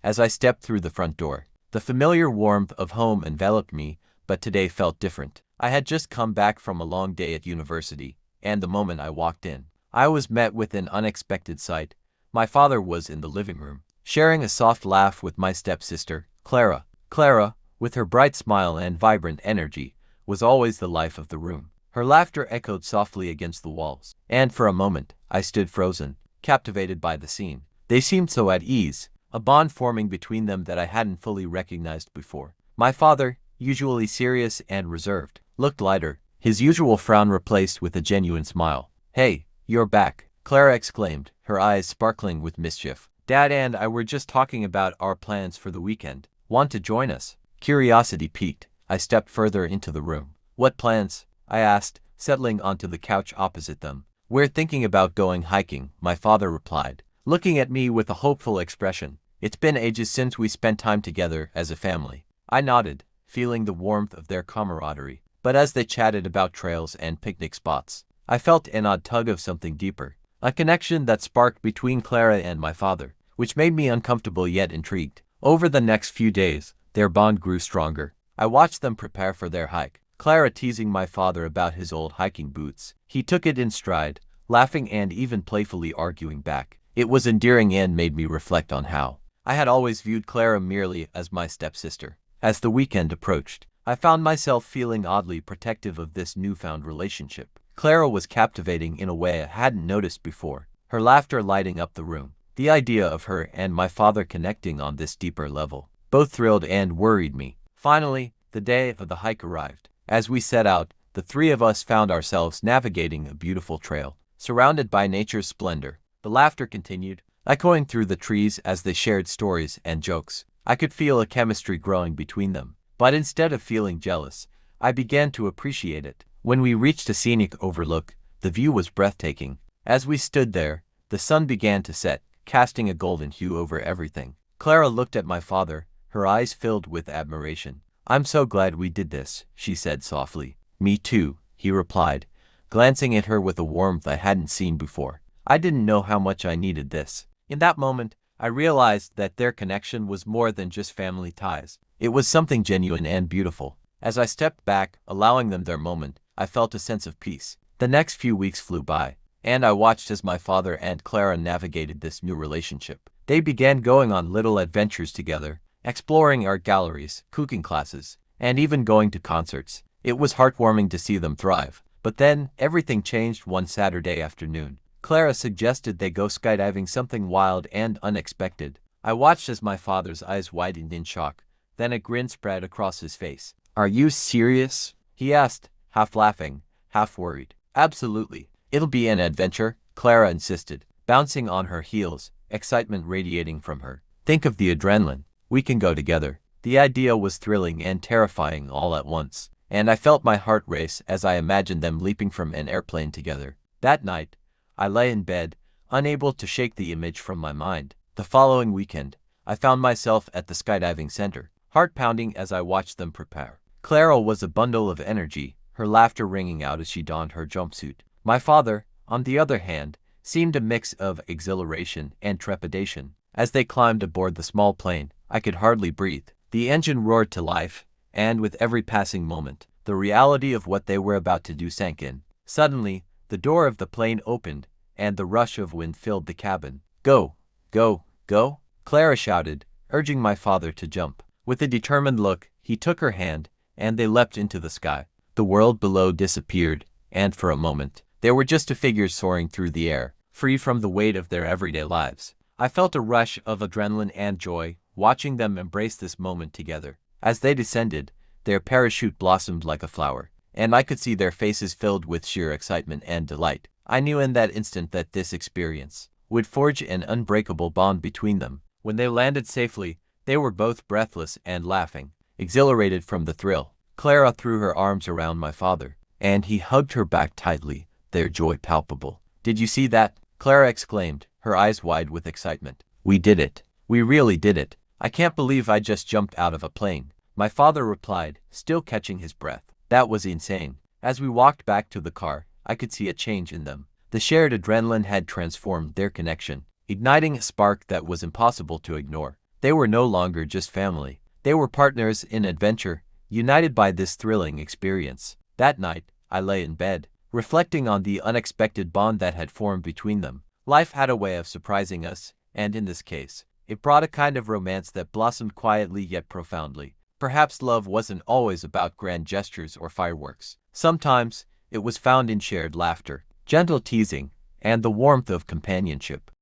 as I stepped through the front door. The familiar warmth of home enveloped me, but today felt different. I had just come back from a long day at university, and the moment I walked in, I was met with an unexpected sight. My father was in the living room, sharing a soft laugh with my stepsister, Clara. Clara, with her bright smile and vibrant energy, was always the life of the room. Her laughter echoed softly against the walls, and for a moment, I stood frozen, captivated by the scene. They seemed so at ease, a bond forming between them that I hadn't fully recognized before. My father, usually serious and reserved, looked lighter, his usual frown replaced with a genuine smile. "Hey, you're back," Clara exclaimed, her eyes sparkling with mischief. "Dad and I were just talking about our plans for the weekend. Want to join us?" Curiosity piqued, I stepped further into the room. "What plans?" I asked, settling onto the couch opposite them. "We're thinking about going hiking," my father replied, looking at me with a hopeful expression. "It's been ages since we spent time together as a family." I nodded, feeling the warmth of their camaraderie. But as they chatted about trails and picnic spots, I felt an odd tug of something deeper, a connection that sparked between Clara and my father, which made me uncomfortable yet intrigued. Over the next few days, their bond grew stronger. I watched them prepare for their hike, Clara teasing my father about his old hiking boots. He took it in stride, laughing and even playfully arguing back. It was endearing and made me reflect on how I had always viewed Clara merely as my stepsister. As the weekend approached, I found myself feeling oddly protective of this newfound relationship. Clara was captivating in a way I hadn't noticed before, her laughter lighting up the room. The idea of her and my father connecting on this deeper level both thrilled and worried me. Finally, the day of the hike arrived. As we set out, the three of us found ourselves navigating a beautiful trail, surrounded by nature's splendor. The laughter continued, echoing through the trees as they shared stories and jokes. I could feel a chemistry growing between them, but instead of feeling jealous, I began to appreciate it. When we reached a scenic overlook, the view was breathtaking. As we stood there, the sun began to set, casting a golden hue over everything. Clara looked at my father, her eyes filled with admiration. "I'm so glad we did this," she said softly. "Me too," he replied, glancing at her with a warmth I hadn't seen before. I didn't know how much I needed this. In that moment, I realized that their connection was more than just family ties. It was something genuine and beautiful. As I stepped back, allowing them their moment, I felt a sense of peace. The next few weeks flew by, and I watched as my father and Clara navigated this new relationship. They began going on little adventures together, exploring art galleries, cooking classes, and even going to concerts. It was heartwarming to see them thrive. But then, everything changed one Saturday afternoon. Clara suggested they go skydiving, something wild and unexpected. I watched as my father's eyes widened in shock, then a grin spread across his face. "Are you serious?" he asked, half laughing, half worried. "Absolutely. It'll be an adventure," Clara insisted, bouncing on her heels, excitement radiating from her. "Think of the adrenaline. We can go together." The idea was thrilling and terrifying all at once, and I felt my heart race as I imagined them leaping from an airplane together. That night, I lay in bed, unable to shake the image from my mind. The following weekend, I found myself at the skydiving center, heart pounding as I watched them prepare. Clara was a bundle of energy, her laughter ringing out as she donned her jumpsuit. My father, on the other hand, seemed a mix of exhilaration and trepidation. As they climbed aboard the small plane, I could hardly breathe. The engine roared to life, and with every passing moment, the reality of what they were about to do sank in. Suddenly, the door of the plane opened, and the rush of wind filled the cabin. "Go, go, go," Clara shouted, urging my father to jump. With a determined look, he took her hand, and they leapt into the sky. The world below disappeared, and for a moment, they were just two figures soaring through the air, free from the weight of their everyday lives. I felt a rush of adrenaline and joy, watching them embrace this moment together. As they descended, their parachute blossomed like a flower, and I could see their faces filled with sheer excitement and delight. I knew in that instant that this experience would forge an unbreakable bond between them. When they landed safely, they were both breathless and laughing, exhilarated from the thrill. Clara threw her arms around my father, and he hugged her back tightly, their joy palpable. "Did you see that?" Clara exclaimed, her eyes wide with excitement. "We did it. We really did it. I can't believe I just jumped out of a plane," my father replied, still catching his breath. "That was insane." As we walked back to the car, I could see a change in them. The shared adrenaline had transformed their connection, igniting a spark that was impossible to ignore. They were no longer just family. They were partners in adventure, united by this thrilling experience. That night, I lay in bed, reflecting on the unexpected bond that had formed between them. Life had a way of surprising us, and in this case, it brought a kind of romance that blossomed quietly yet profoundly. Perhaps love wasn't always about grand gestures or fireworks. Sometimes, it was found in shared laughter, gentle teasing, and the warmth of companionship.